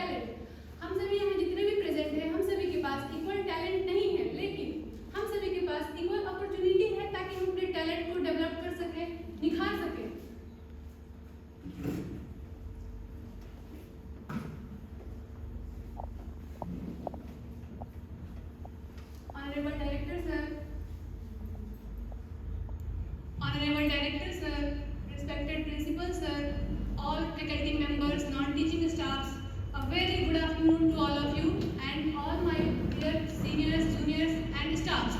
Talent. हम सभी यहाँ जितने भी प्रेजेंट हैं, हम सभी के पास इक्वल टैलेंट नहीं है, लेकिन हम सभी के पास इक्वल अपॉर्चुनिटी है ताकि हम अपने टैलेंट को डेवलप कर सकें, निखार सकें। Honorable Director Sir, respected Principal Sir, all faculty members, non-teaching staffs, a very good afternoon to all of you and all my dear seniors, juniors and staffs.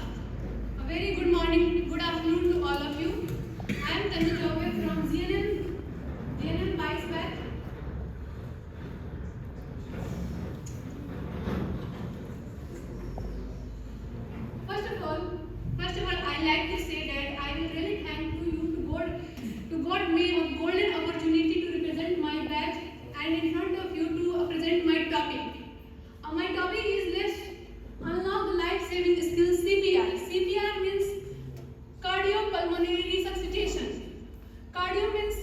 A very good morning, good afternoon to all of you. I am Tanu Chaube from GNM Vice Batch. First of all, I like to say that I will really thank to you to God me a golden opportunity to represent my batch and in front of you to present my topic. My topic is let's unlock the life-saving skills CPR. CPR means cardiopulmonary resuscitation. Cardio means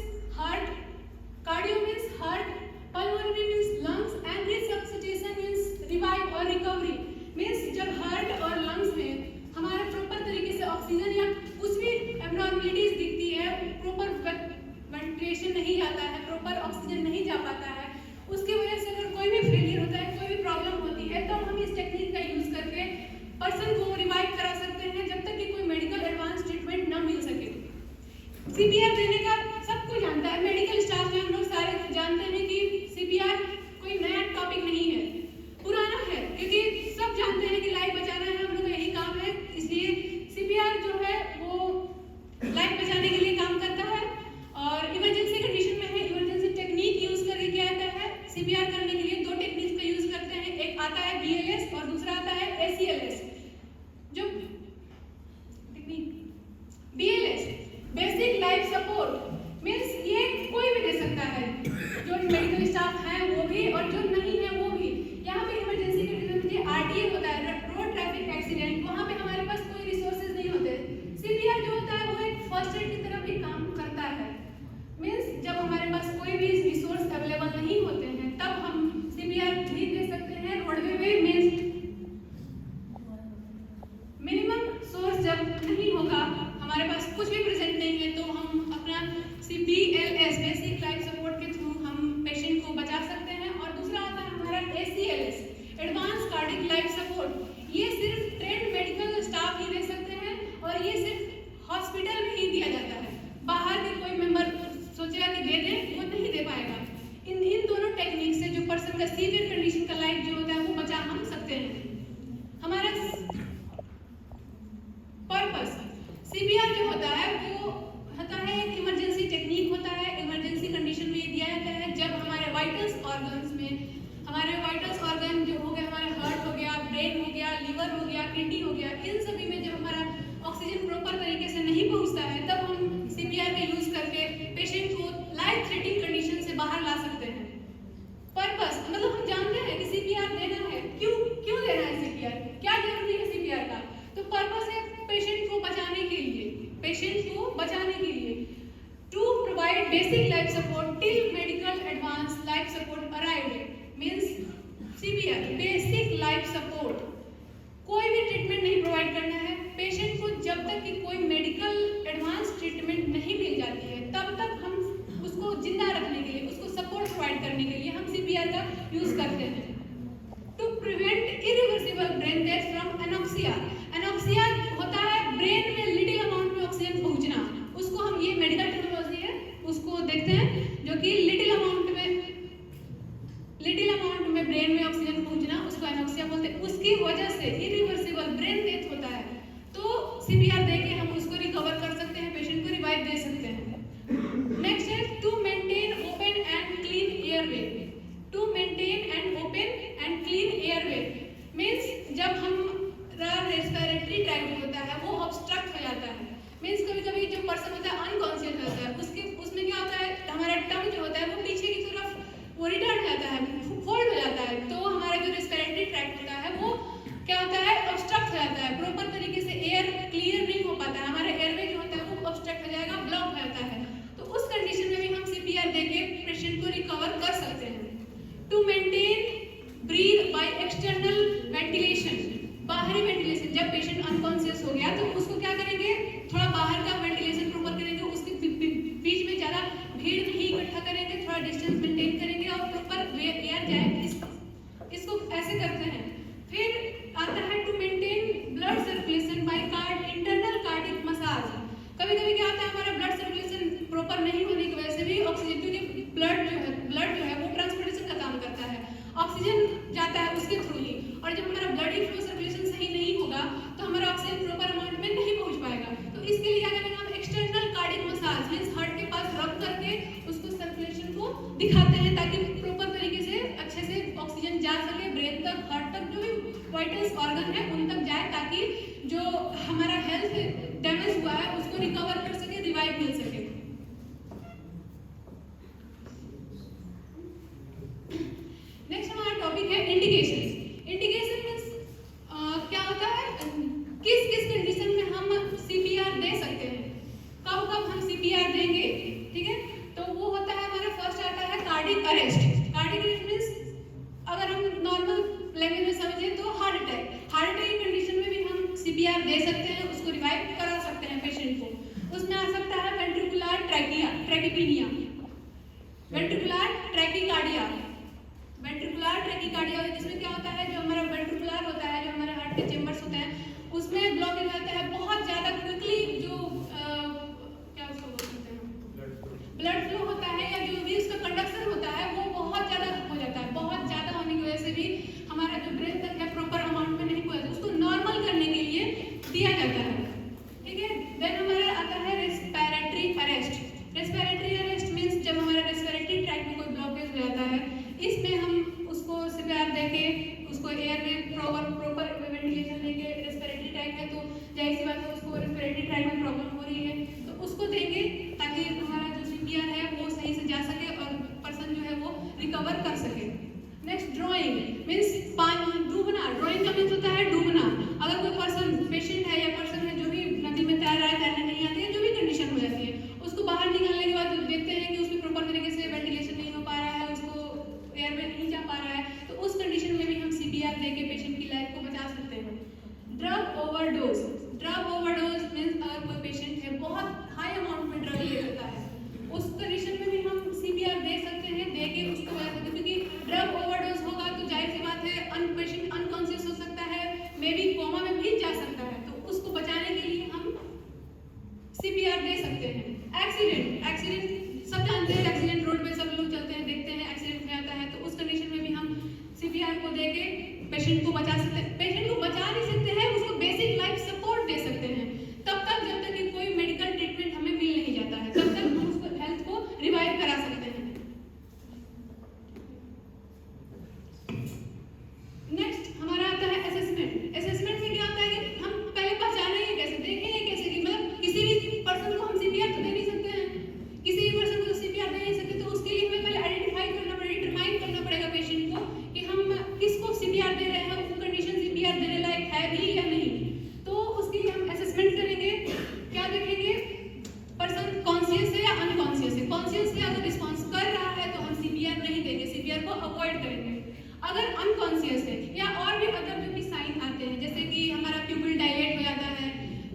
heart, pulmonary means lungs and resuscitation means revive or recovery. Means जब heart और lungs में हमारा proper तरीके से oxygen या कुछ भी abnormalities दिखती है, प्रॉपर वेंटिलेशन नहीं आता है, प्रॉपर ऑक्सीजन नहीं जा पाता है, उसकी वजह से अगर कोई भी फेलियर होता है, कोई भी प्रॉब्लम होती है, तो हम इस टेक्निक का यूज करके पर्सन को रिवाइव करा सकते हैं जब तक कि कोई मेडिकल एडवांस ट्रीटमेंट न मिल सके। सीपीआर देने का सब कोई जानता है, मेडिकल स्टाफ में हम लोग सारे जानते हैं कि सीपीआर कोई नया टॉपिक नहीं है, पुराना है, क्योंकि सब जानते हैं कि लाइफ बचाना है, हम लोग का यही काम है। इसलिए सीपीआर जो है वो लाइफ बचाने के लिए काम करता है और इमरजेंसी कंडीशन में है, इमरजेंसी टेक्निक यूज करके क्या आता है, सीपीआर करने के लिए दो टेक्निक्स का यूज करते हैं, एक आता है बीएलएस और दूसरा आता है एसीएलएस। जो BLS basic life support means ये कोई भी दे सकता है, जो मेडिकल स्टाफ है वो भी और जो नहीं है वो भी। यहाँ पे इमरजेंसी कंडीशन में आरटीए होता है, रोड ट्रैफिक एक्सीडेंट, वहाँ पे हमारे पास कोई रिसोर्सेज नहीं होते, सीपीआर जो होता है वो एक फर्स्ट एड की तरह भी काम करता है। मींस जब हमारे पास कोई भी रिसोर्स अवेलेबल नहीं होते हैं तब हम सीपीआर भी दे सकते हैं रोडवे में। मींस मिनिमम सोर्स जब नहीं होगा, हमारे पास कुछ भी प्रेजेंट नहीं है, तो हम अपना बीएलएस बेसिक लाइफ सपोर्ट के थ्रू हम पेशेंट को बचा सकते हैं। और दूसरा आता है हमारा एसीएलएस एडवांस कार्डिक लाइफ सपोर्ट। ये सिर्फ ट्रेंड मेडिकल स्टाफ ही दे सकते हैं और ये सिर्फ हॉस्पिटल में ही दिया जाता है, बाहर के कोई मेंबर सोचेगा कि दे दें, वो नहीं दे पाएगा। इन दोनों टेक्निक से जो पर्सन का सीवियर कंडीशन का लाइफ जो होता है वो बचा हम सकते हैं। हमारा पर्पस सीपीआर जो होता है वो होता है एक इमरजेंसी टेक्निक होता है, इमरजेंसी कंडीशन में ये दिया जाता है जब हमारे वाइटल्स ऑर्गन्स में, हमारे वाइटल्स ऑर्गन जो हो गए, हमारे हार्ट हो गया, ब्रेन हो गया, लिवर हो गया, किडनी हो गया, इन सभी में जब हमारा ऑक्सीजन प्रॉपर तरीके से नहीं पहुंचता है तब हम सीपीआर का यूज करके पेशेंट को लाइफ थ्रेटनिंग कंडीशन से बाहर ला सकते हैं। पर्पस मतलब हम जानते हैं कि सीपीआर देना है, क्यों देना है सीपीआर, क्या जरूरी है सीपीआर का, तो पर्पस है पेशेंट को बचाने के लिए, to provide basic life support till medical advance life support arrived. Means CPR basic life support, कोई भी ट्रीटमेंट नहीं प्रोवाइड करना है पेशेंट को जब तक कि कोई मेडिकल एडवांस ट्रीटमेंट नहीं मिल जाती है, तब तक हम उसको जिंदा रखने के लिए, उसको सपोर्ट प्रोवाइड करने के लिए हम सीपीआर का यूज करते हैं। To prevent irreversible brain death from anoxia. Anoxia होता है ब्रेन में लिटिल अमाउंट में ऑक्सीजन पहुंचना, उसको हम, ये मेडिकल टर्मिनोलॉजी है, उसको देखते हैं, जो कि लिटिल अमाउंट में ब्रेन में ऑक्सीजन पहुंचना, उसको एनोक्सिया बोलते हैं। उसकी वजह से इरिवर्सिबल ब्रेन डेथ होता है, तो सीपीआर देके हम उसको रिकवर कर सकते हैं, पेशेंट को रिवाइव दे सकते हैं। नेक्स्ट है to maintain open and clean airway. To maintain and open and clean airway means जब हमारा रेस्पिरेटरी ट्रैक्ट जो होता है वो ऑब्स्ट्रक्ट हो जाता है, मींस कभी-कभी जो पर्सन होता है अनकॉन्शियस होता है, उसमें क्या होता है, हमारा टंग जो होता है वो पीछे की तरफ वो रिटर्न हो जाता है, फोल्ड हो जाता है, तो हमारा जो रेस्पिरेटरी ट्रैक्ट होता है वो क्या होता है, ऑब्स्ट्रक्ट हो जाता है, प्रॉपर तरीके से एयर क्लियर नहीं हो पाता है, हमारा एयरवे जो होता है वो ऑब्स्ट्रक्ट हो जाएगा, ब्लॉक हो जाता है, तो उस कंडीशन में भी हम सीपीआर देके पेशेंट को रिकवर कर सकते हैं। टू मेंटेन प्रॉपर नहीं होने की वजह से भी ऑक्सीजन, क्योंकि ब्लड जो है वो ट्रांसपोर्टेशन का काम करता है, ऑक्सीजन जाता है उसके थ्रू ही, और जब हमारा ब्लड फ्लो सर्कुलेशन सही नहीं होगा तो हमारा ऑक्सीजन प्रॉपर अमाउंट में नहीं पहुंच पाएगा। तो इसके लिए क्या करेंगे हम, external cardiac massage means heart के पास रब करके उसको सर्कुलेशन को दिखाते हैं ताकि प्रॉपर तरीके से अच्छे से ऑक्सीजन जा सके ब्रेन तक, हार्ट तक, जो भी वाइटल्स ऑर्गन है उन तक जाए, ताकि जो हमारा हेल्थ डैमेज हुआ है उसको रिकवर कर सके, रिवाइव मिल सके। नेक्स्ट हमारा टॉपिक है इंडिकेशंस। इंडिकेशन मींस क्या होता है, किस किस कंडीशन में हम सीपीआर दे सकते हैं, कब कब हम सीपीआर देंगे, ठीक है। तो वो होता है हमारा फर्स्ट आता है cardiac arrest. Cardiac arrest means अगर हम नॉर्मल लैंग्वेज में समझें तो हार्ट अटैक। हार्ट अटैक की कंडीशन में भी हम सीपीआर दे सकते हैं, उसको रिवाइव करा सकते हैं पेशेंट को। उसमें आ सकता है ventricular tachypnoea, ventricular tachycardia, ventricular tachycardia, जिसमें क्या होता है, जो हमारा वेंट्रिकुलर होता है, जो हमारे हार्ट के चेंबर्स होते हैं उसमें ब्लॉकेज रहता है, बहुत ज्यादा क्विकली जो क्या उसको बोल सकते हैं, ब्लड फ्लो होता है या जो भी उसका कंडक्शन होता है वो बहुत ज्यादा हो जाता है। बहुत ज्यादा होने की वजह से भी हमारा जो ब्रेन तक है प्रॉपर अमाउंट में नहीं पहुंचता, उसको नॉर्मल करने के लिए दिया जाता है, ठीक है। देन हमारा आता है respiratory arrest. Respiratory arrest means जब हमारा रेस्पिरेटरी ट्रैक में कोई ब्लॉकेज हो जाता है, इसमें हम उसको सीपीआर देके उसको एयर में प्रॉपर वेंटिलेशन लेके, रेस्पिरेटरी ट्रैक है तो जाहिर सी बात है उसको रेस्पिरेटरी ट्रैक में प्रॉब्लम हो रही है तो उसको देंगे ताकि हमारा जो सीपीआर है वो सही से जा सके और पर्सन जो है वो रिकवर कर सके। नेक्स्ट ड्रॉइंग मींस पानी डूबना। ड्रॉइंग का मींस होता है डूबना। अगर कोई पर्सन पेशेंट है या पर्सन है जो भी नदी में तैर रहा है, तैरने नहीं आती है, जो भी कंडीशन हो जाती है, उसको बाहर निकालने के बाद देखते हैं कि उसमें प्रॉपर तरीके से वेंटिलेशन नहीं हो पा रहा है, उसको एयर में नहीं जा पा रहा है, तो उस कंडीशन में भी हम सीपीआर देके पेशेंट की लाइफ को बचा सकते हैं। Drug overdose. Drug overdose means अगर कोई पेशेंट है बहुत हाई अमाउंट में ड्रग ले लेता है, उस कंडीशन में भी हम सीपीआर दे सकते हैं, देके उसको बचा सकते हैं, क्योंकि ड्रग ओवरडोज होगा तो जाहिर सी बात है पेशेंट अनकॉन्शियस हो सकता है, मे बी कोमा में भी जा सकता है, तो उसको बचाने के लिए हम सीपीआर दे सकते हैं। एक्सीडेंट सब जानते हैं, एक्सीडेंट रोड पे सब लोग चलते हैं, देखते हैं एक्सीडेंट हो जाता है, तो उस कंडीशन में भी हम सीपीआर को देके पेशेंट को बचा सकते हैं। पेशेंट को बचा नहीं सकते हैं, उसको बेसिक लाइफ सपोर्ट दे सकते हैं तब तक जब तक कि कोई मेडिकल ट्रीटमेंट हमें मिल नहीं जाता है, तब तक हम उसको हेल्थ को रिवाइव करा सकते हैं। नेक्स्ट हमारा आता है असेसमेंट। असेसमेंट में क्या होता है कि हम पहले पहचानेंगे कैसे, देखेंगे कैसे कि मतलब किसी भी पर्सन को हम सीपीआर तो दे नहीं सकते हैं, किसी भी पर्सन को सीपीआर दे नहीं सकते, तो उसके लिए हमें पहले आइडेंटिफाई करना पड़ेगा, डिटरमाइन करना पड़ेगा पेशेंट को कि हम किसको सीपीआर दे रहे हैं, वो कंडीशन सीपीआर देने लायक है भी या नहीं। तो उसके लिए हम असेसमेंट करेंगे। क्या देखेंगे, पर्सन कॉन्शियस है या अनकॉन्शियस है। कॉन्शियस है अगर रिस्पॉन्स कर रहा है तो हम सीपीआर नहीं देंगे, सीपीआर को अवॉइड करेंगे। अगर अनकॉन्शियस है या और भी अदर जो भी साइन आते हैं, जैसे कि हमारा प्यूपिल डायलेट हो जाता है,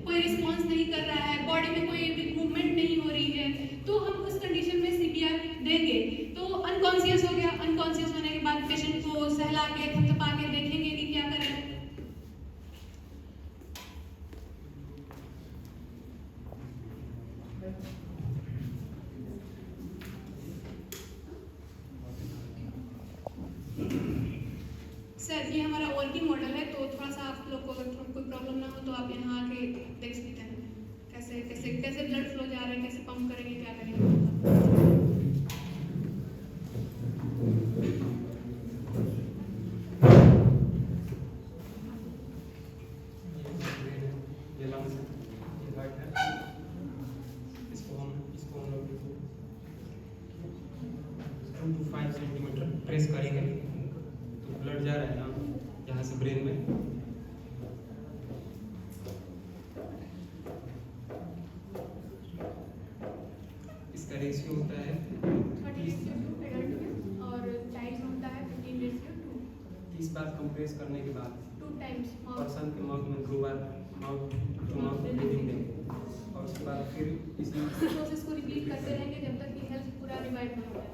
कोई रिस्पॉन्स नहीं कर रहा है, बॉडी में कोई भी मूवमेंट नहीं हो रही है, तो हम उस कंडीशन में सीपीआर देंगे। तो अनकॉन्शियस हो गया, अनकॉन्शियस होने के बाद पेशेंट को सहला के थपथपा के देखेंगे कि क्या करें। सर ये हमारा वर्किंग मॉडल है, तो थोड़ा सा आप लोग को अगर कोई प्रॉब्लम ना हो तो आप यहाँ आके देख सकते हैं कैसे कैसे कैसे ब्लड फ्लो जा रहा है, कैसे पंप करेंगे, क्या करेंगे। इसको 5 सेंटीमीटर प्रेस करेंगे तो ब्लड जा रहा है ना यहाँ से ब्रेन में। इसका रेशियो होता है 30:2 और चाइल्ड में होता है 15:2। 30 बार कंप्रेस करने के बाद 2 टाइम्स पर्सन के माउथ में 2 बार माउथ टू माउथ ब्रीदिंग देंगे और उसके बाद फिर इस प्रोसेस को रिपीट करते रहेंगे जब तक कि हेल्थ पूरा रिवाइव ना हो जाए।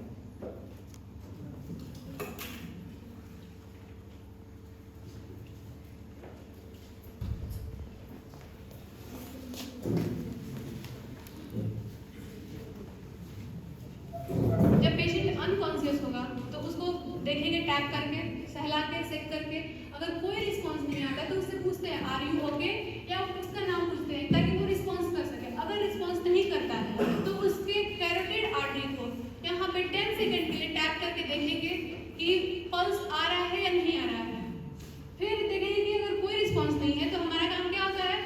टैप करके, सहला के, सेक करके। अगर कोई रिस्पॉन्स नहीं आता तो उससे पूछते हैं आर यू ओके, या उसका नाम पूछते हैं ताकि वो रिस्पॉन्स कर सके। अगर रिस्पॉन्स नहीं करता है तो उसके कैरोटिड आर्टरी को यहाँ पे 10 सेकंड के लिए टैप करके देखेंगे कि पल्स आ रहा है या नहीं आ रहा है। फिर देखेंगे कि अगर कोई रिस्पॉन्स नहीं है तो हमारा काम क्या होता है,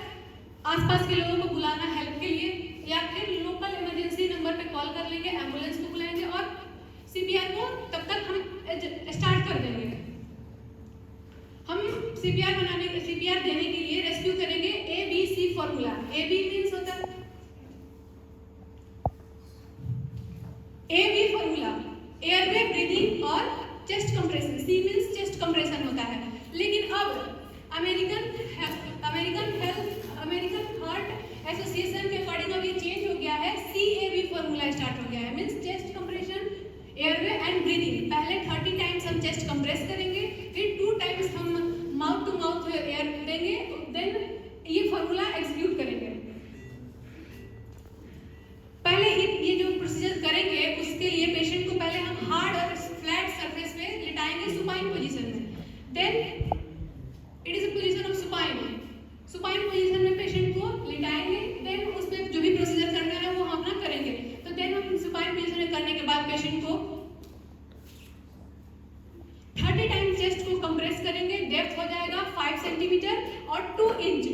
आसपास के लोगों को बुलाना हेल्प के लिए, या फिर लोकल इमरजेंसी नंबर पे कॉल कर लेंगे, एम्बुलेंस को बुलाएंगे और सीपीआर को तब तक हम स्टार्ट कर देंगे। हम सीपीआर देने के लिए रेस्क्यू करेंगे ABC फॉर्मूला। AB मींस होता है AB फॉर्मूला, एयरवे ब्रीदिंग और chest compression. C means chest compression होता है। लेकिन अब अमेरिकन हार्ट एसोसिएशन के अकॉर्डिंग अब ये चेंज हो गया है, CAB फॉर्मूला स्टार्ट हो गया है। Means chest compression, airway and breathing. पहले 30 टाइम्स हम चेस्ट कंप्रेस करेंगे, फिर 2 टाइम्स हम माउथ टू माउथ एयर देंगे, देन ये फॉर्मूला एग्जीक्यूट करेंगे। पहले ये जो प्रोसीजर करेंगे उसके लिए पेशेंट को पहले हम हार्ड और फ्लैट सरफेस पे लिटाएंगे सुपाइन पोजीशन में। Then it is a position of supine position में पेशेंट को लिटाएंगे। देन उस पे जो भी प्रोसीजर करना है वो हम अपना करेंगे। तो देन हम सुपाइन पोजीशन में करने के बाद पेशेंट को 30 टाइम चेस्ट को कंप्रेस करेंगे। डेप्थ हो जाएगा 5 सेंटीमीटर और 2 इंच।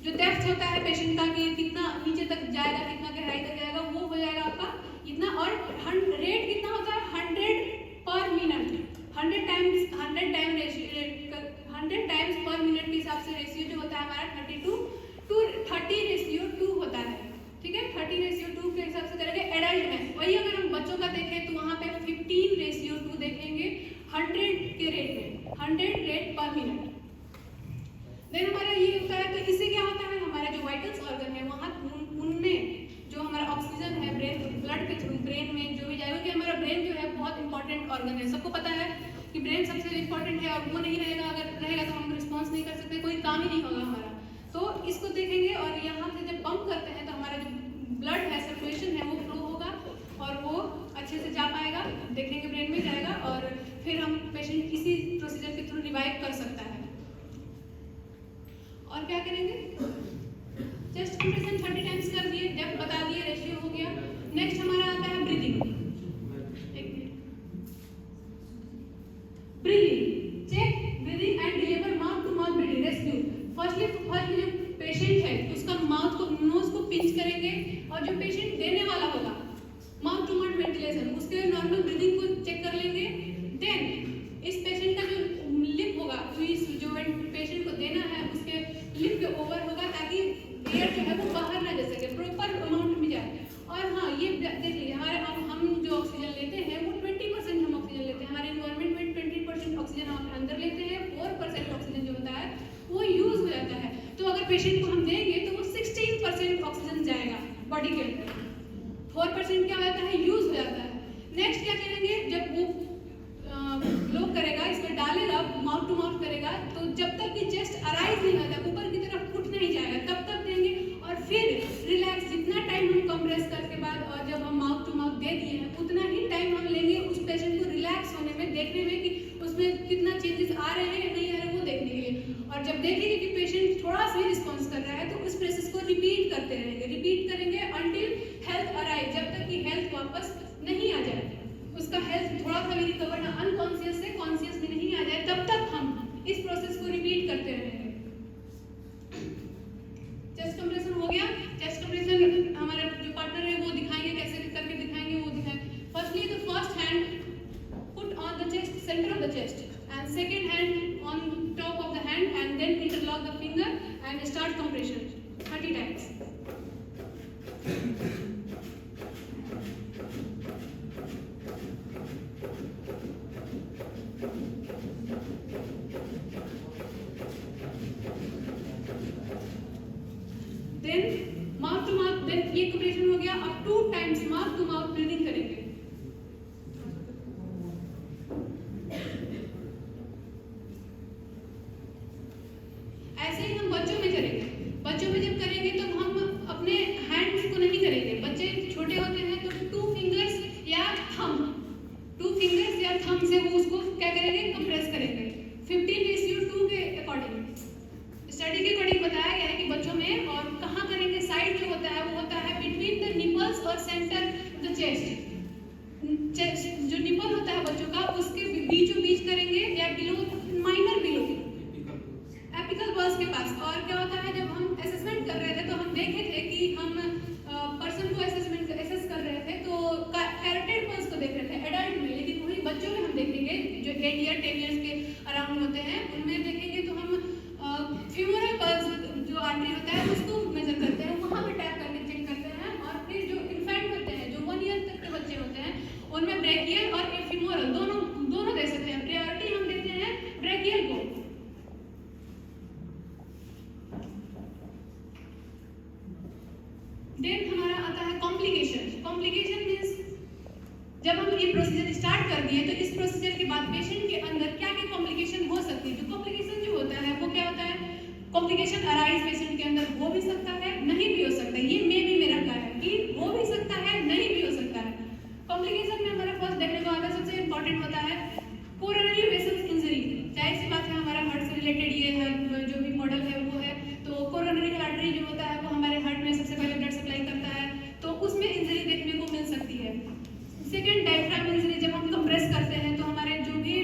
जो डेप्थ होता है पेशेंट का कि कितना नीचे तक जाएगा, कितना गहराई तक जाएगा, वो हो जाएगा आपका इतना। और रेट कितना होता है 100 पर मिनट, 100 टाइम्स पर मिनट के हिसाब से रेशियो जो होता है हमारा 30:2 होता है। ठीक है, 30:2 के हिसाब से करेंगे। एडल्ट में वही अगर हम बच्चों का देखें तो वहाँ पे 15:2 देखेंगे 100 के रेट में, 100 रेट पर मिनट। देन हमारा ये होता है तो इससे क्या होता है, हमारा जो वाइटल्स ऑर्गन है वहाँ उनमें जो हमारा ऑक्सीजन है ब्रेन ब्लड के थ्रू ब्रेन में जो भी जाएगा, कि हमारा ब्रेन जो है बहुत इंपॉर्टेंट ऑर्गन है। सबको पता है कि ब्रेन सबसे इंपॉर्टेंट है और वो नहीं रहेगा, अगर रहेगा तो हम रिस्पॉन्स नहीं कर सकते, कोई काम ही नहीं होगा हमारा। तो इसको देखेंगे और यहाँ से जब पंप करते हैं तो हमारा जो ब्लड है, सर्कुलेशन है, वो फ्लो होगा और वो अच्छे से जा पाएगा, देखेंगे ब्रेन में जाएगा और फिर हम पेशेंट इसी प्रोसीजर के थ्रू रिवाइव कर सकता है। और क्या करेंगे, चेस्ट कंप्रेशन 30 टाइम्स कर दिए, डेप्थ बता दिए, रेशियो हो गया। नेक्स्ट हमारा आता है breathing. Breathing, check breathing and deliver mouth to mouth breathing rescue. Firstly जो पेशेंट है उसका माउथ को, नोज को पिंच करेंगे और जो पेशेंट देने वाला होगा माउथ टू माउथ वेंटिलेशन, उसके नॉर्मल ब्रीदिंग को चेक कर लेंगे। देन इस पेशेंट का जो लिप होगा, जो पेशेंट को देना है उसके लिप के ओवर होगा ताकि एयर जो है वो बाहर ना जा सके, प्रॉपर अमाउंट में जाए। और हाँ, ये देख लीजिए हमारे हम जो ऑक्सीजन लेते हैं वो 20% हम ऑक्सीजन लेते हैं। हमारे एनवायरनमेंट में 20% ऑक्सीजन हम अंदर लेते हैं, 4% ऑक्सीजन जो होता है वो यूज हो जाता है। तो अगर पेशेंट को हम देंगे तो वो 16% ऑक्सीजन जाएगा बॉडी के अंदर, 4% क्या होता है यूज हो जाता है। नेक्स्ट क्या करेंगे, जब वो ब्लो करेगा, इसमें डालेगा, माउथ टू माउथ करेगा, तो जब तक कि चेस्ट अराइज नहीं होता, ऊपर की तरफ उठ नहीं जाएगा, तब तक देंगे। और फिर रिलैक्स, जितना टाइम हम कंप्रेस करके बाद और जब हम माउथ टू माउथ दे दिए हैं उतना ही टाइम हम लेंगे उस पेशेंट को रिलैक्स होने में, देखने में कि उसमें कितना चेंजेस आ रहे हैं या नहीं आ रहे हैं, वो देखने के लिए। और जब देखेंगे कि पेशेंट थोड़ा सा रिस्पॉन्स कर रहा है तो उस प्रोसेस को रिपीट करते रहेंगे, रिपीट करेंगे अंटिल हेल्थ अराइव, जब तक कि हेल्थ वापस नहीं आ जाए, उसका हेल्थ थोड़ा सा भी रिकवर ना, अनकॉन्शियस से कॉन्शियस में नहीं आ जाए, तब तक हम इस प्रोसेस को रिपीट करते रहेंगे। चेस्ट कंप्रेशन हो गया। चेस्ट कंप्रेशन हमारा जो पार्टनर है वो दिखाएंगे, कैसे करके दिखाएंगे वो दिखाएंगे। Firstly the first hand put on the chest, center of the chest, and second hand on top of the hand, and then interlock the finger and start compression 30 times. Then mouth to mouth, then ये compression हो गया। अब 2 times mouth to mouth breathing करेंगे। ऐसे ही हम बच्चों में करेंगे। बच्चों में जब करेंगे तो हम अपने हैंड्स को नहीं करेंगे, बच्चे छोटे होते हैं तो 2 फिंगर्स या थंब से वो उसको क्या करेंगे, चेस्ट जो निपल होता है बच्चों का उसके बीचों बीच करेंगे या बिलो माइनर बिलो एपिकल बर्स के पास। और क्या होता है जब हम असेसमेंट कर रहे थे तो हम देखे थे कि हम पर्सन को एसेस कर रहे थे तो कैरोटिड बर्स को देख रहे थे एडल्ट में, लेकिन वही बच्चों में हम देखेंगे जो 8 ईयर 10 ईयर्स के अराउंड होते हैं उनमें देखेंगे तो हम फ्यूमरल बर्स जो आर्टरी होता है उसको मेजर करते हैं, वहाँ पे टैप करके चेक करते हैं। और फिर जो इन्फेंट होते हैं जो 1 ईयर तक के बच्चे होते हैं उनमें ब्रेकियल और फीमोरल दोनों दे सकते हैं। प्रायोरिटी हम देते हैं ब्रेकियल को। देन हमारा आता है कॉम्प्लिकेशन मींस जब हम ये प्रोसीजर स्टार्ट कर दिए तो इस प्रोसीजर के बाद पेशेंट के अंदर क्या क्या कॉम्प्लिकेशन हो सकती है। जो कॉम्प्लिकेशन जो होता है वो क्या होता है, कॉम्प्लिकेशन अराइज पेशेंट के अंदर हो भी सकता है नहीं भी हो सकता है, ये मे भी मेरा क्या है कि हो भी सकता है नहीं भी हो सकता है। कॉम्प्लिकेशन में हमारा फर्स्ट देखने को आता है सबसे इंपॉर्टेंट होता है कोरोनरी वेसल्स इंजरी। जाहिर सी बात है हमारा हार्ट से रिलेटेड ये है जो भी मॉडल है वो है, तो कोरोनरी आर्टरी जो होता है वो हमारे हार्ट में सबसे पहले ब्लड सप्लाई करता है, तो उसमें इंजरी देखने को मिल सकती है। सेकेंड डायफ्राम इंजरी, जब हम कंप्रेस करते हैं तो हमारे जो भी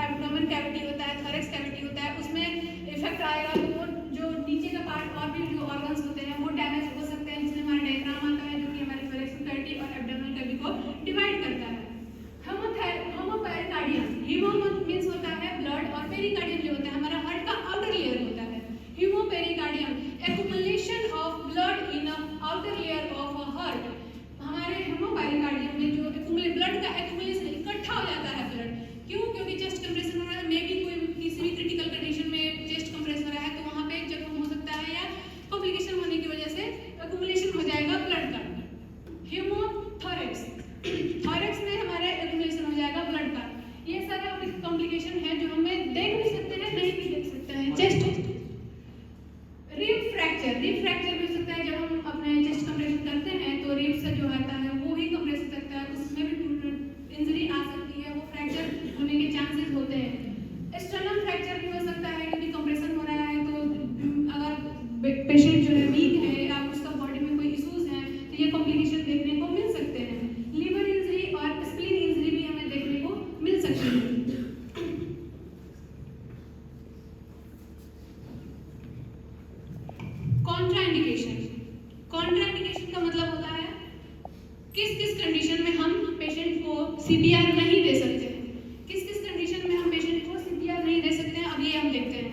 एब्डोमेन कैविटी होता है थोरैक्स कैविटी होता है उसमें इफेक्ट आएगा, तो वो जो नीचे का पार्ट और भी जो ऑर्गन्स होते हैं वो डैमेज हो सकते हैं, जिसमें हमारा डायफ्राम आता है जो कि हमारे थोरैक्स कैविटी और एब्डोमेन कैविटी को डिवाइड करता है। हेमोपेरिकार्डियम, हीमो मींस होता है ब्लड और पेरिकार्डियम जो होता है हमारा हार्ट का आउटर लेयर होता है। Haemopericardium accumulation of blood in outer layer of a heart. हमारे हेमोपेरिकार्डियम में जो ब्लड का एक्युमुलेशन इकट्ठा हो जाता है ब्लड, क्यों? क्योंकि चेस्ट कंप्रेशन हो रहा है, मे बी कोई किसी भी क्रिटिकल कंडीशन में चेस्ट कंप्रेस हो रहा है तो वहाँ पे जख्म हो सकता है या कॉम्प्लिकेशन होने की वजह से एक्युमुलेशन हो जाएगा ब्लड का। हेमोथोरैक्स, थोरैक्स में हमारे एक्युमुलेशन हो जाएगा ब्लड का। ये सारे कॉम्प्लिकेशन है जो हमें देख भी सकते हैं नहीं भी देख सकते हैं। चेस्ट रिब फ्रैक्चर भी हो सकता है, जब हम अपने चेस्ट कंप्रेशन करते हैं तो रिब से जो आता है वो ही कंप्रेस हो सकता है, उसमें भी इंजरी आ सकती है, वो फ्रैक्चर होने के चांसेस होते हैं। स्टर्नम फ्रैक्चर भी हो सकता है क्योंकि कंप्रेशन हो रहा है, तो अगर पेशेंट जो है वीक है या उसका बॉडी में कोई इश्यूज हैं तो ये कॉम्प्लिकेशन देखने को मिल सकते हैं। लिवर इंजरी और स्प्लीन इंजरी भी हमें देखने को मिल सकती है। कॉन्ट्राइंडिकेशन का मतलब होता है किस कंडीशन में हम पेशेंट को सीपीआर नहीं दे सकते हैं, किस कंडीशन में हम पेशेंट को सीपीआर नहीं दे सकते हैं। अब ये हम देखते हैं।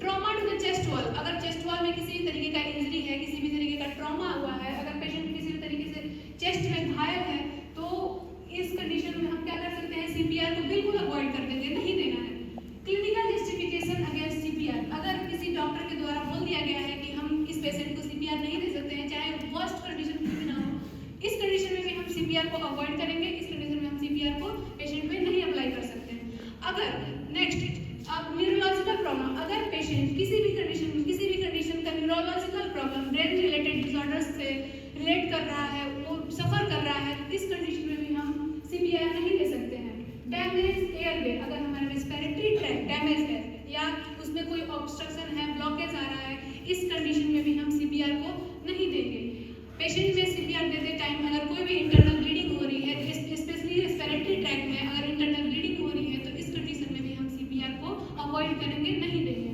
Trauma to the chest wall, अगर चेस्ट वॉल में किसी भी तरीके का इंजरी है, किसी भी तरीके का ट्रॉमा हुआ है, अगर पेशेंट किसी भी तरीके से चेस्ट में घायल है तो इस कंडीशन में हम क्या कर सकते हैं, सीपीआर को बिल्कुल अवॉइड कर देंगे, नहीं देना है। क्लिनिकल जस्टिफिकेशन अगेंस्ट सीपीआर, अगर किसी डॉक्टर के द्वारा बोल दिया गया है कि हम इस पेशेंट को सीपीआर नहीं दे सकते हैं, चाहे वर्स्ट कंडीशन क्यों भी ना हो, इस कंडीशन में भी हम सीपीआर को अवॉइड करेंगे, इस कंडीशन में हम सीपीआर को पेशेंट पे नहीं अप्लाई कर सकते हैं। अगर नेक्स्ट अब न्यूरोलॉजिकल प्रॉब्लम, अगर पेशेंट किसी भी कंडीशन का neurological problem brain related disorders से रिलेट कर रहा है, वो सफर कर रहा है, इस कंडीशन में भी हम सीपीआर नहीं दे सकते हैं। डैमेज एयरवे, अगर हमारा रेस्पिरेटरी ट्रैक्ट डैमेज है या उसमें कोई ऑब्स्ट्रक्शन है, ब्लॉकेज आ रहा है, इस कंडीशन में भी हम सीपीआर को नहीं देंगे। पेशेंट में सीपीआर देते टाइम अगर कोई भी इंटरनल ब्लीडिंग हो रही है, स्पेशली रेस्पिरेटरी ट्रैक्ट में अगर इंटरनल ब्लीडिंग हो रही है तो इस कंडीशन में भी हम सीपीआर को अवॉइड करेंगे, नहीं देंगे।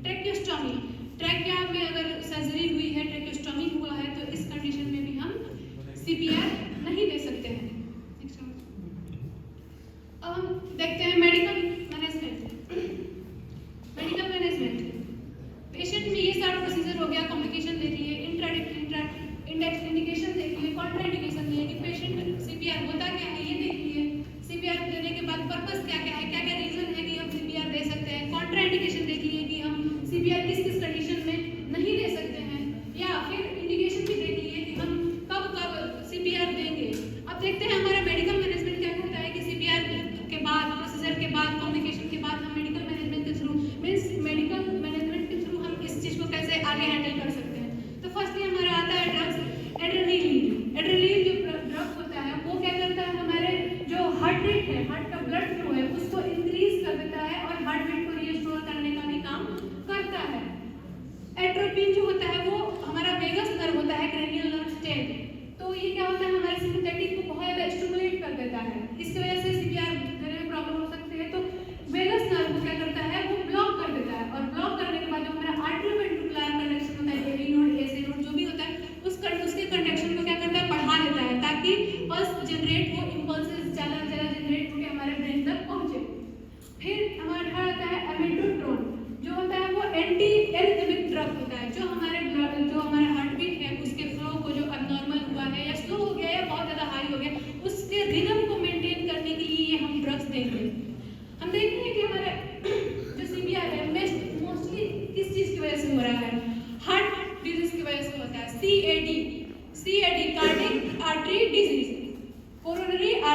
ट्रैकियोस्टोमी, ट्रैकिया में अगर सर्जरी हुई है, ट्रैकियोस्टोमी हुआ है तो इस कंडीशन में भी हम सीपीआर नहीं दे सकते हैं। अब हम देखते हैं मेडिकल मैनेजमेंट। पेशेंट में ये सारा प्रोसीजर हो गया, कॉम्प्लिकेशन देख लिए, इंडिकेशन देख लिए, कॉन्ट्राइंडिकेशन देख लिए, पेशेंट सीपीआर होता क्या है ये देख लिए, सीपीआर देने के बाद पर्पस क्या क्या है, क्या क्या रीजन है कि हम सीपीआर दे सकते हैं, कॉन्ट्राइंडिकेशन देख लिए कि हम सीपीआर किस कंडीशन में नहीं दे सकते हैं, या फिर इंडिकेशन भी देख लिए कि हम कब सीपीआर देंगे। अब देखते हैं हमारा मेडिकल मैनेजमेंट क्या करता है कि सीपीआर के बाद, प्रोसीजर के बाद, कॉम्प्लिकेशन के बाद हम मेडिकल मैनेजमेंट के थ्रू हम इस चीज को कैसे आगे हैंडल कर सकते हैं। तो फर्स्टली हमारा आता है ड्रग्स, एड्रेनलिन जो ड्रग होता है वो क्या करता है, हमारे जो हार्ट रेट है, हार्ट का ब्लड फ्लो है उसको इंक्रीज कर देता है और हार्ट रेट को रिस्टोर करने का भी काम करता है। एट्रोपिन जो होता है वो हमारा वेगस नर्व होता है, क्रेनियल नर्व स्टेम, तो ये क्या होता है हमारे सिंपैथेटिक को बहुत ज़्यादा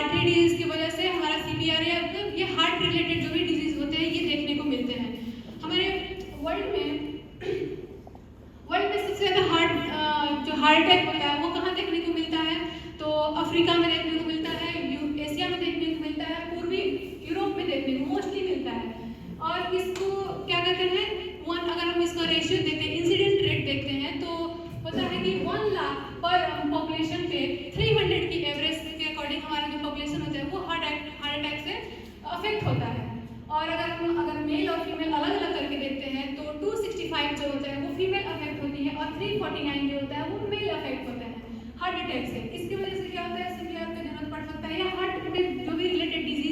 आर्टरी डिजीज की वजह से हमारा CPR या ये हार्ट रिलेटेड जो भी डिजीज होते हैं ये देखने को मिलते हैं। हमारे वर्ल्ड में सबसे ज़्यादा हार्ट अटैक होता है वो कहाँ देखने को मिलता है? तो अफ्रीका में देखने को मिलता है, एशिया में देखने को मिलता है, पूर्वी यूरोप में देखने को मोस्टली मिलता है। और इसको क्या कहते हैं, अगर हम इसका रेशियो देखते हैं, इंसिडेंट रेट देखते हैं तो होता है कि 1 लाख पर पॉपुलेशन पे 300 की एवरेज के अकॉर्डिंग हमारा जो पॉपुलेशन होता है वो हार्ट अटैक से अफेक्ट होता है। और अगर मेल और फीमेल अलग अलग करके देखते हैं तो 265 जो होता है वो फीमेल अफेक्ट होती है और 349 जो होता है वो मेल अफेक्ट होता है हार्ट अटैक से। इसकी वजह से क्या होता है, CPR की जरूरत पड़ सकता है या हार्ट जो भी रिलेटेड डिजीज